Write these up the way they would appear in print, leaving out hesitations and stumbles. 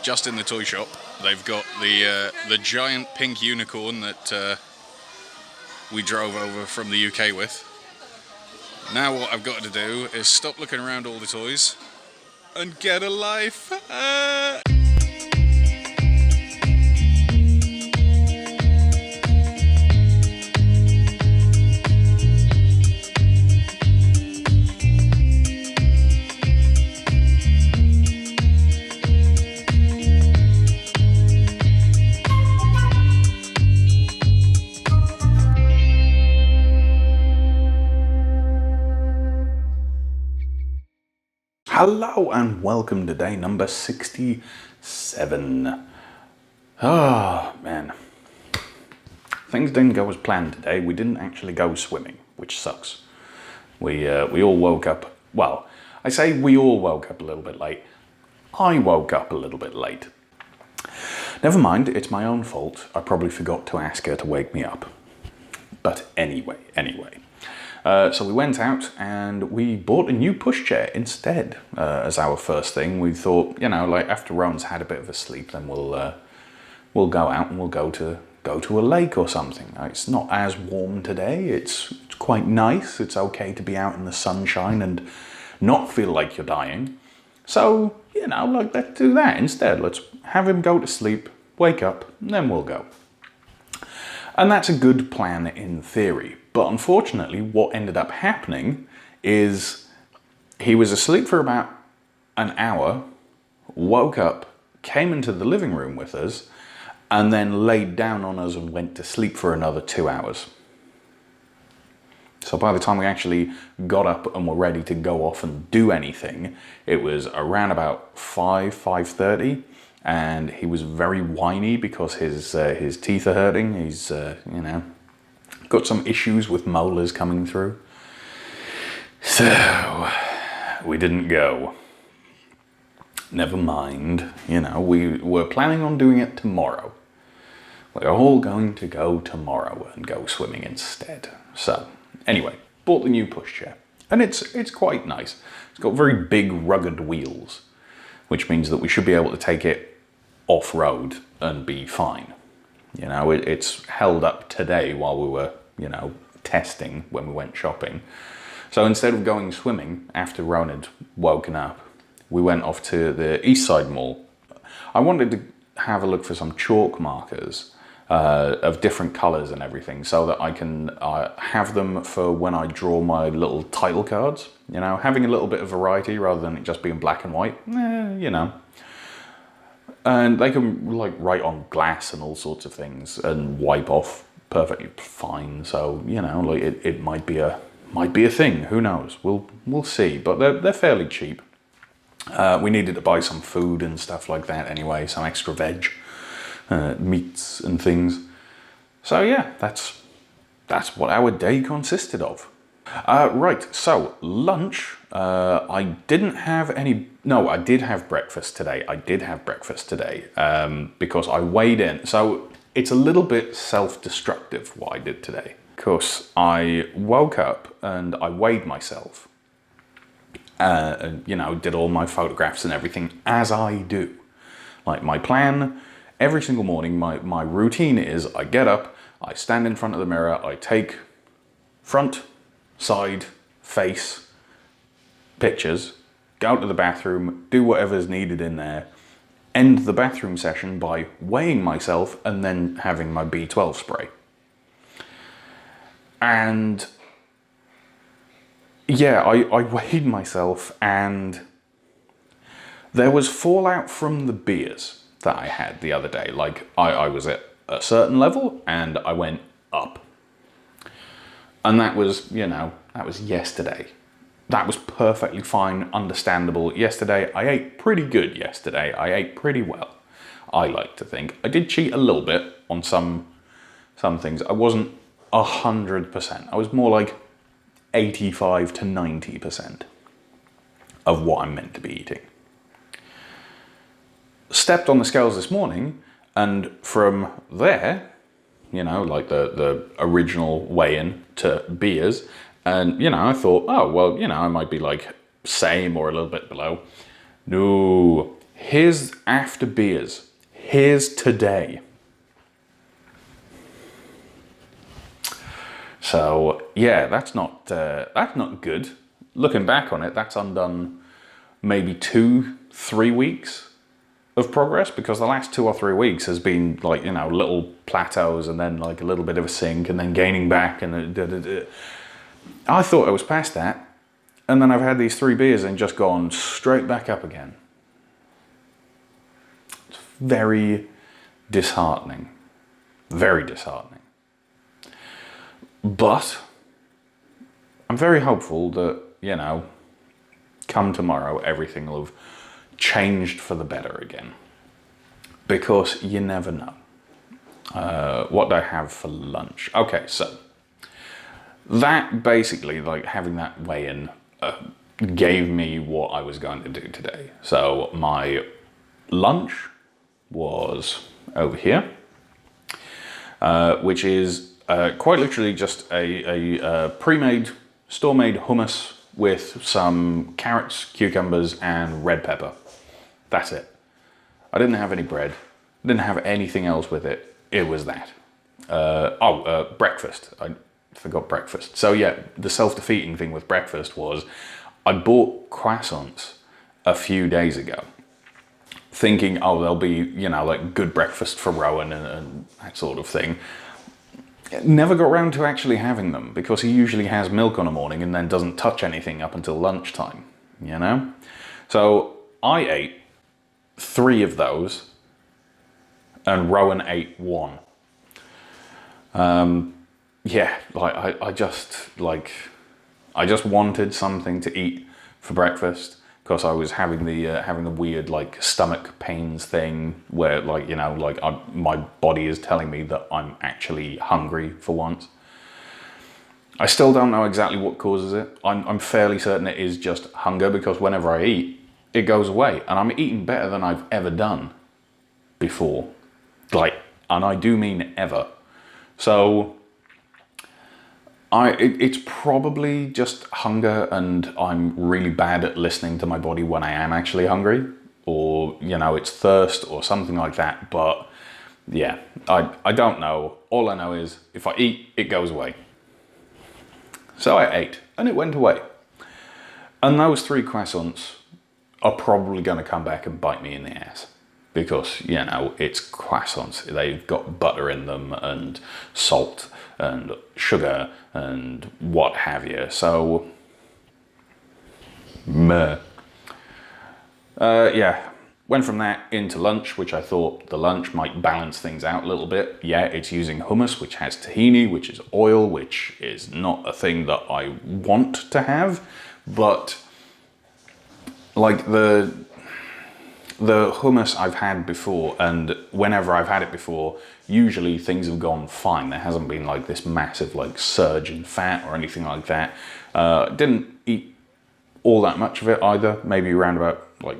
just in the toy shop. They've got the giant pink unicorn that we drove over from the UK with. Now what I've got to do is stop looking around all the toys and get a life. Hello and welcome to day number 67. Oh man, things didn't go as planned today. We didn't actually go swimming, which sucks. We all woke up, well, I say we all woke up a little bit late. I woke up a little bit late. Never mind, it's my own fault. I probably forgot to ask her to wake me up. But anyway. So we went out and we bought a new pushchair instead as our first thing. We thought, you know, like after Rowan's had a bit of a sleep, then we'll go out and we'll go to a lake or something. It's not as warm today. It's quite nice. It's okay to be out in the sunshine and not feel like you're dying. So, you know, like let's do that instead. Let's have him go to sleep, wake up, and then we'll go. And that's a good plan in theory. But unfortunately, what ended up happening is he was asleep for about an hour, woke up, came into the living room with us, and then laid down on us and went to sleep for another 2 hours. So by the time we actually got up and were ready to go off and do anything, it was around about 5:30. And he was very whiny because his teeth are hurting. He's, you know, got some issues with molars coming through. So, we didn't go. Never mind, you know, we were planning on doing it tomorrow. We're all going to go tomorrow and go swimming instead. So, anyway, bought the new pushchair. And it's quite nice. It's got very big rugged wheels, which means that we should be able to take it off-road and be fine. You know, it's held up today while we were, you know, testing when we went shopping. So instead of going swimming after Rowan had woken up, we went off to the East Side Mall. I wanted to have a look for some chalk markers of different colours and everything so that I can have them for when I draw my little title cards. You know, having a little bit of variety rather than it just being black and white, you know. And they can like write on glass and all sorts of things and wipe off perfectly fine. So, you know, like it might be a thing. Who knows? We'll see. But they're fairly cheap. We needed to buy some food and stuff like that anyway. Some extra veg, meats and things. So yeah, that's what our day consisted of. Right, so lunch, I didn't have any, no, I did have breakfast today. Because I weighed in. So it's a little bit self-destructive what I did today. Because I woke up and I weighed myself. And, you know, did all my photographs and everything as I do. Like my plan, every single morning, my routine is I get up, I stand in front of the mirror, I take front, side, face, pictures, go out to the bathroom, do whatever's needed in there, end the bathroom session by weighing myself and then having my B12 spray. And yeah, I weighed myself and there was fallout from the beers that I had the other day. Like I was at a certain level and I went up. And that was, you know, that was yesterday. That was perfectly fine, understandable. Yesterday, I ate pretty good yesterday. I ate pretty well, I like to think. I did cheat a little bit on some things. I wasn't 100%. I was more like 85 to 90% of what I'm meant to be eating. Stepped on the scales this morning, and from there, you know, like the original weigh-in to beers. And, you know, I thought, oh, well, you know, I might be like same or a little bit below. No, Here's after beers. Here's today. So yeah, that's not good. Looking back on it, that's undone maybe 2-3 weeks of progress, because the last 2 or 3 weeks has been like, you know, little plateaus and then like a little bit of a sink and then gaining back and I thought I was past that, and then I've had these 3 beers and just gone straight back up again. It's very disheartening. Very disheartening. But I'm very hopeful that, you know, come tomorrow, everything will have changed for the better again. Because you never know. What do I have for lunch? Okay, so that basically, like having that weigh-in, gave me what I was going to do today. So my lunch was over here, which is quite literally just a pre-made, store-made hummus with some carrots, cucumbers, and red pepper. That's it. I didn't have any bread. Didn't have anything else with it. It was that. Breakfast. I forgot breakfast. So yeah, the self-defeating thing with breakfast was I bought croissants a few days ago, thinking, oh, they'll be, you know, like good breakfast for Rowan and that sort of thing. Never got around to actually having them, because he usually has milk on a morning and then doesn't touch anything up until lunchtime, you know? So I ate 3 of those and Rowan ate 1. Yeah, like I just wanted something to eat for breakfast, because I was having the weird like stomach pains thing where, like, you know, like my body is telling me that I'm actually hungry for once. I still don't know exactly what causes it. I'm fairly certain it is just hunger, because whenever I eat, it goes away, and I'm eating better than I've ever done before. Like, and I do mean ever. So it's probably just hunger, and I'm really bad at listening to my body when I am actually hungry, or, you know, it's thirst or something like that. But yeah, I don't know. All I know is if I eat, it goes away. So I ate, and it went away. And those 3 croissants are probably going to come back and bite me in the ass, because, you know, it's croissants. They've got butter in them and salt and sugar and what have you. So, meh. Yeah, went from that into lunch, which I thought the lunch might balance things out a little bit. Yeah, it's using hummus, which has tahini, which is oil, which is not a thing that I want to have, but like the hummus I've had before, and whenever I've had it before, usually things have gone fine. There hasn't been like this massive like surge in fat or anything like that. Didn't eat all that much of it either, maybe around about like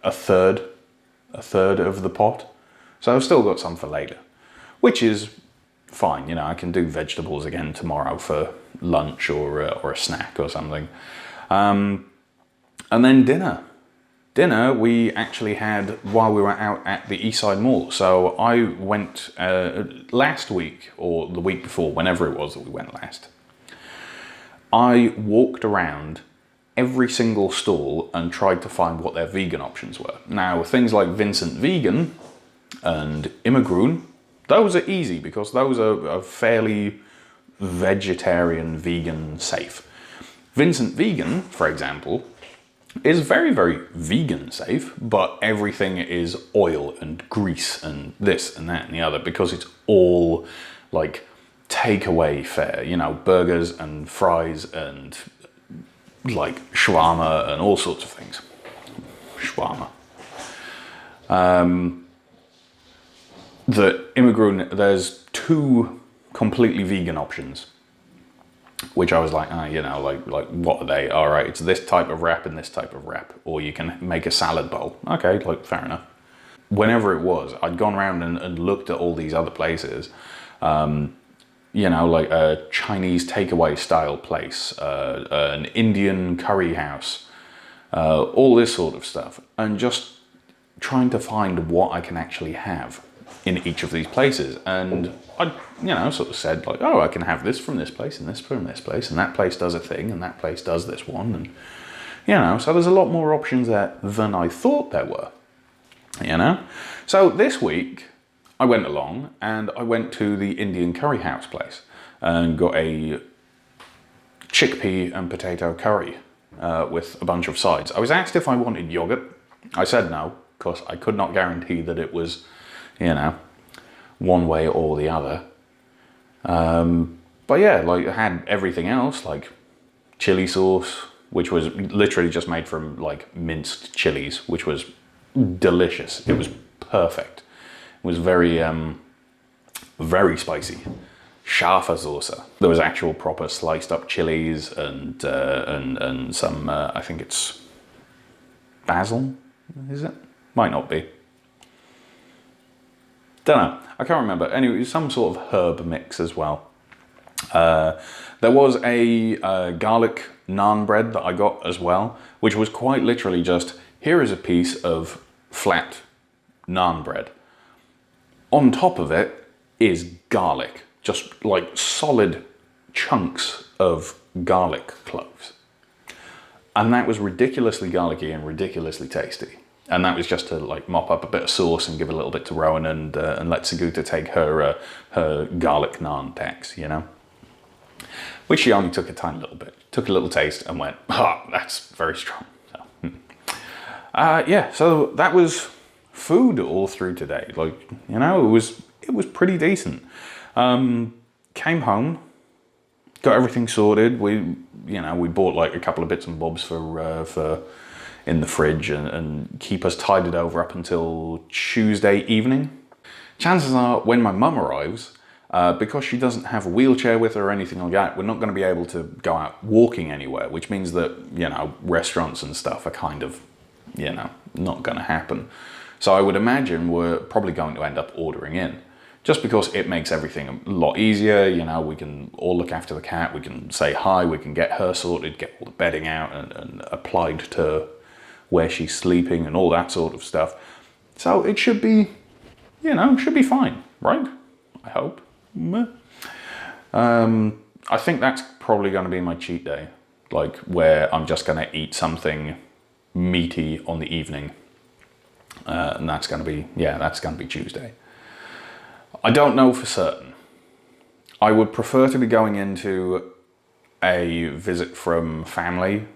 a third of the pot. So I've still got some for later, which is fine. You know, I can do vegetables again tomorrow for lunch or a snack or something. And then dinner. Dinner we actually had while we were out at the Eastside Mall. So I went last week, or the week before, whenever it was that we went last. I walked around every single stall and tried to find what their vegan options were. Now, things like Vincent Vegan and Immergrün, those are easy, because those are fairly vegetarian, vegan safe. Vincent Vegan, for example, is very, very vegan safe, but everything is oil and grease and this and that and the other, because it's all like takeaway fare, you know, burgers and fries and like shawarma and all sorts of things. Shawarma. The Immergrün, there's 2 completely vegan options, which I was like, you know, like what are they? All right, it's this type of wrap and this type of wrap, or you can make a salad bowl. Okay, like fair enough. Whenever it was, I'd gone around and looked at all these other places, you know, like a Chinese takeaway style place, an Indian curry house, all this sort of stuff, and just trying to find what I can actually have in each of these places. And I, sort of said like, oh, I can have this from this place and this from this place, and that place does a thing and that place does this one. And, so there's a lot more options there than I thought there were, So this week I went along and I went to the Indian curry house place and got a chickpea and potato curry with a bunch of sides. I was asked if I wanted yogurt. I said no, because I could not guarantee that it was, one way or the other. But yeah, like, I had everything else, like chili sauce, which was literally just made from like minced chilies, which was delicious. It was perfect. It was very, very spicy. Scharfe Soße. There was actual proper sliced up chilies and some, I think it's basil, is it? Might not be. Don't know. I can't remember. Anyway, it was some sort of herb mix as well. There was a garlic naan bread that I got as well, which was quite literally just, here is a piece of flat naan bread. On top of it is garlic. Just like solid chunks of garlic cloves. And that was ridiculously garlicky and ridiculously tasty. And that was just to like mop up a bit of sauce and give a little bit to Rowan and let Saguta take her garlic naan tax, Which she only took a tiny little bit. Took a little taste and went, that's very strong. So, so that was food all through today. Like, it was pretty decent. Came home, got everything sorted. We bought like a couple of bits and bobs for in the fridge and keep us tidied over up until Tuesday evening. Chances are when my mum arrives, because she doesn't have a wheelchair with her or anything like that, we're not going to be able to go out walking anywhere, which means that, restaurants and stuff are kind of, not going to happen. So I would imagine we're probably going to end up ordering in. Just because it makes everything a lot easier, we can all look after the cat, we can say hi, we can get her sorted, get all the bedding out and applied to where she's sleeping and all that sort of stuff. So it should be, should be fine, right? I hope. I think that's probably going to be my cheat day, like where I'm just going to eat something meaty on the evening. And that's going to be Tuesday. I don't know for certain. I would prefer to be going into a visit from family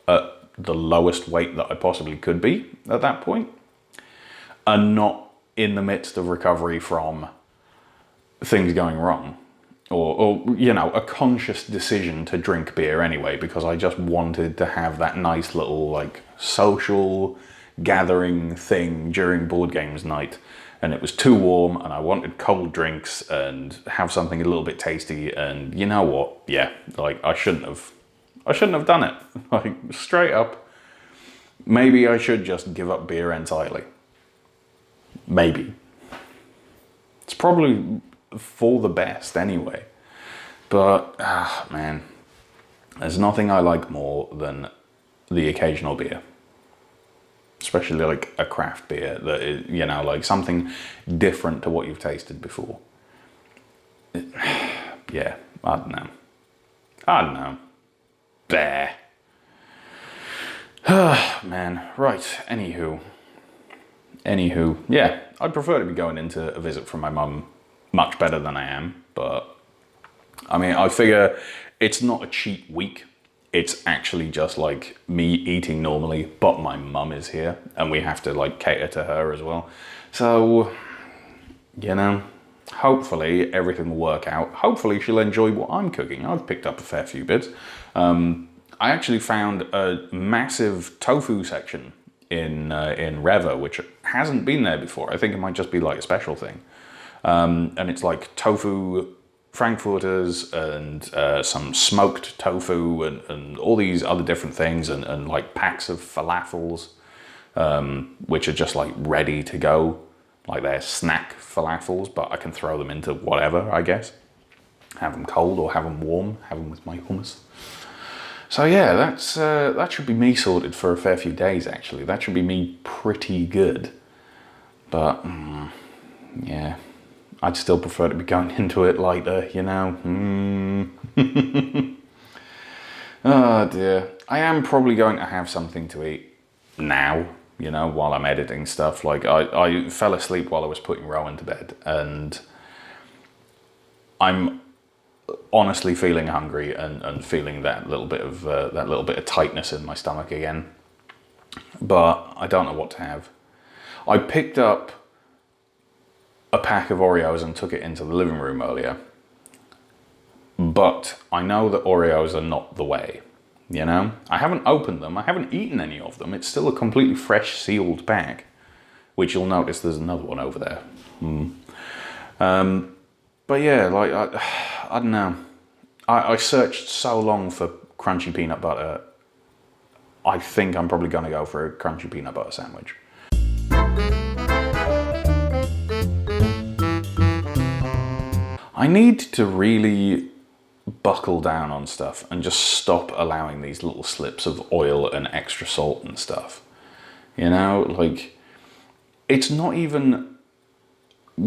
at the lowest weight that I possibly could be at that point, and not in the midst of recovery from things going wrong, or a conscious decision to drink beer anyway, because I just wanted to have that nice little like social gathering thing during board games night. And it was too warm and I wanted cold drinks and have something a little bit tasty, and you know what? Yeah, like I shouldn't have done it. Like straight up, maybe I should just give up beer entirely. Maybe. It's probably for the best anyway. But, man, there's nothing I like more than the occasional beer. Especially like a craft beer that is, like something different to what you've tasted before. Yeah, I don't know. There. Man, right, anywho, yeah, I'd prefer to be going into a visit from my mum much better than I am, but I mean, I figure it's not a cheat week. It's actually just like me eating normally, but my mum is here and we have to like cater to her as well. So, hopefully everything will work out. Hopefully she'll enjoy what I'm cooking. I've picked up a fair few bits. I actually found a massive tofu section in Reva, which hasn't been there before. I think it might just be like a special thing. And it's like tofu frankfurters and some smoked tofu and all these other different things and like packs of falafels, which are just like ready to go. Like they're snack falafels, but I can throw them into whatever, I guess. Have them cold or have them warm, have them with my hummus. So yeah, that should be me sorted for a fair few days, actually. That should be me pretty good. But, yeah, I'd still prefer to be going into it lighter, you know? Oh dear. I am probably going to have something to eat now, you know, while I'm editing stuff. Like, I fell asleep while I was putting Rowan to bed, and I'm honestly feeling hungry and feeling that little bit of tightness in my stomach again. But I don't know what to have. I picked up a pack of Oreos and took it into the living room earlier. But I know that Oreos are not the way, you know? I haven't opened them. I haven't eaten any of them. It's still a completely fresh sealed pack, which you'll notice there's another one over there. But yeah, like, I don't know. I searched so long for crunchy peanut butter. I think I'm probably going to go for a crunchy peanut butter sandwich. I need to really buckle down on stuff and just stop allowing these little slips of oil and extra salt and stuff. You know, like, it's not even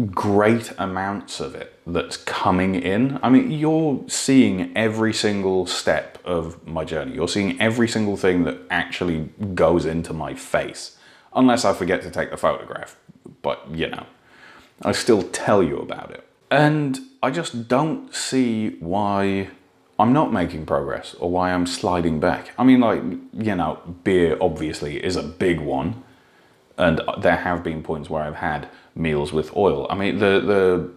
great amounts of it that's coming in. I mean, you're seeing every single step of my journey. You're seeing every single thing that actually goes into my face, unless I forget to take the photograph. But, you know, I still tell you about it. And I just don't see why I'm not making progress or why I'm sliding back. I mean, like, you know, beer obviously is a big one. And there have been points where I've had meals with oil. I mean, the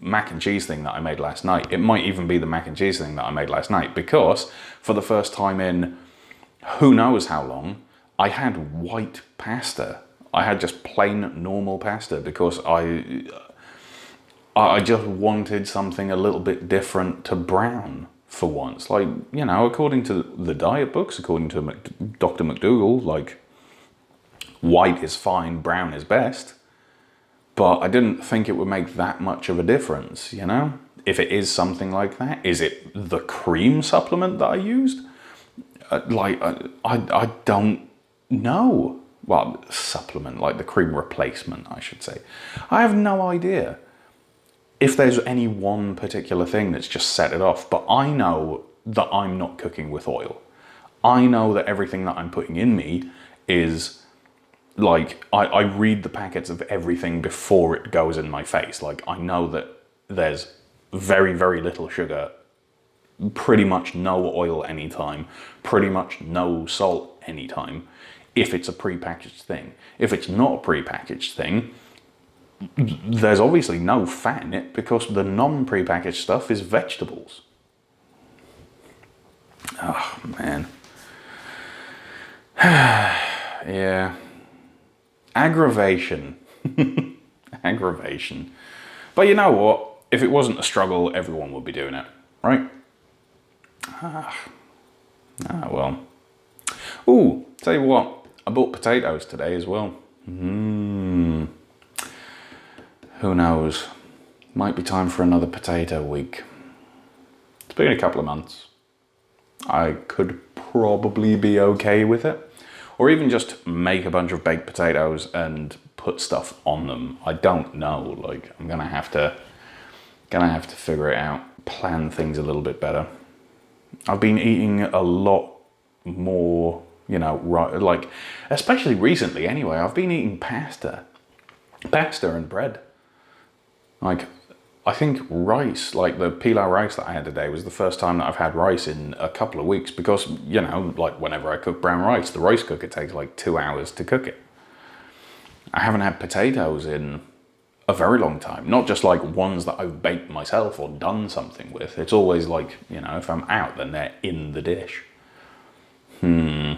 mac and cheese thing that I made last night, it might even be the mac and cheese thing that I made last night, because for the first time in who knows how long, I had white pasta. I had just plain normal pasta because I just wanted something a little bit different to brown for once. Like, you know, according to the diet books, according to Dr. McDougall, like, white is fine, brown is best. But I didn't think it would make that much of a difference, you know? If it is something like that, is it the cream supplement that I used? I don't know. Well, supplement, like the cream replacement, I should say. I have no idea if there's any one particular thing that's just set it off, but I know that I'm not cooking with oil. I know that everything that I'm putting in me is, like, I read the packets of everything before it goes in my face. Like, I know that there's very, very little sugar, pretty much no oil anytime, pretty much no salt anytime, if it's a prepackaged thing. If it's not a prepackaged thing, there's obviously no fat in it, because the non-prepackaged stuff is vegetables. Oh, man. Yeah. Aggravation. Aggravation. But you know what? If it wasn't a struggle, everyone would be doing it, right? Well. Ooh, tell you what, I bought potatoes today as well. Who knows? Might be time for another potato week. It's been a couple of months. I could probably be okay with it. Or even just make a bunch of baked potatoes and put stuff on them. I don't know. Like, I'm gonna have to figure it out. Plan things a little bit better. I've been eating a lot more, you know, like, especially recently anyway, I've been eating pasta and bread. Like, I think rice, like the pilau rice that I had today, was the first time that I've had rice in a couple of weeks, because, you know, like, whenever I cook brown rice, the rice cooker takes like 2 hours to cook it. I haven't had potatoes in a very long time. Not just like ones that I've baked myself or done something with. It's always like, you know, if I'm out, then they're in the dish. Is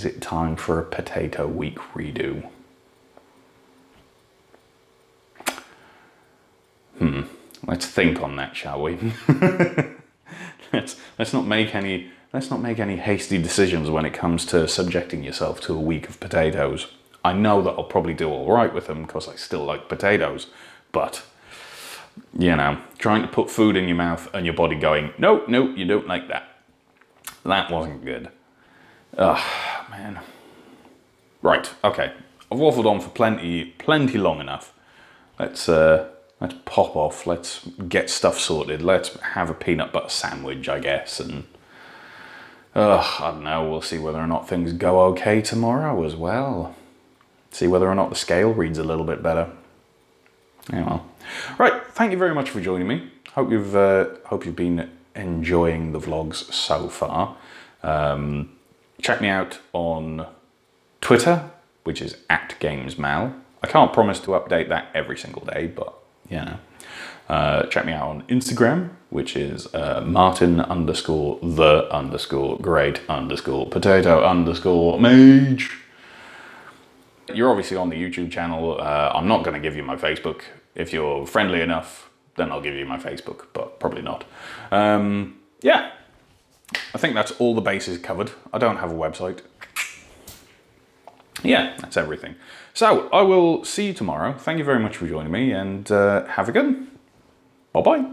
it time for a potato week redo? Let's think on that, shall we? let's not make any hasty decisions when it comes to subjecting yourself to a week of potatoes. I know that I'll probably do all right with them because I still like potatoes, but, you know, trying to put food in your mouth and your body going, no, you don't like that. That wasn't good. Ugh, man. Right, okay. I've waffled on for plenty long enough. Let's pop off. Let's get stuff sorted. Let's have a peanut butter sandwich, I guess, and I don't know. We'll see whether or not things go okay tomorrow as well. See whether or not the scale reads a little bit better. Yeah, well. Right. Thank you very much for joining me. Hope you've been enjoying the vlogs so far. Check me out on Twitter, which is @GamesMal. I can't promise to update that every single day, but you know. Check me out on Instagram, which is Martin_the_great_potato_mage. You're obviously on the YouTube channel. I'm not going to give you my Facebook. If you're friendly enough, then I'll give you my Facebook, but probably not. Yeah, I think that's all the bases covered. I don't have a website. Yeah, that's everything. So I will see you tomorrow. Thank you very much for joining me, and have a good one. Bye-bye.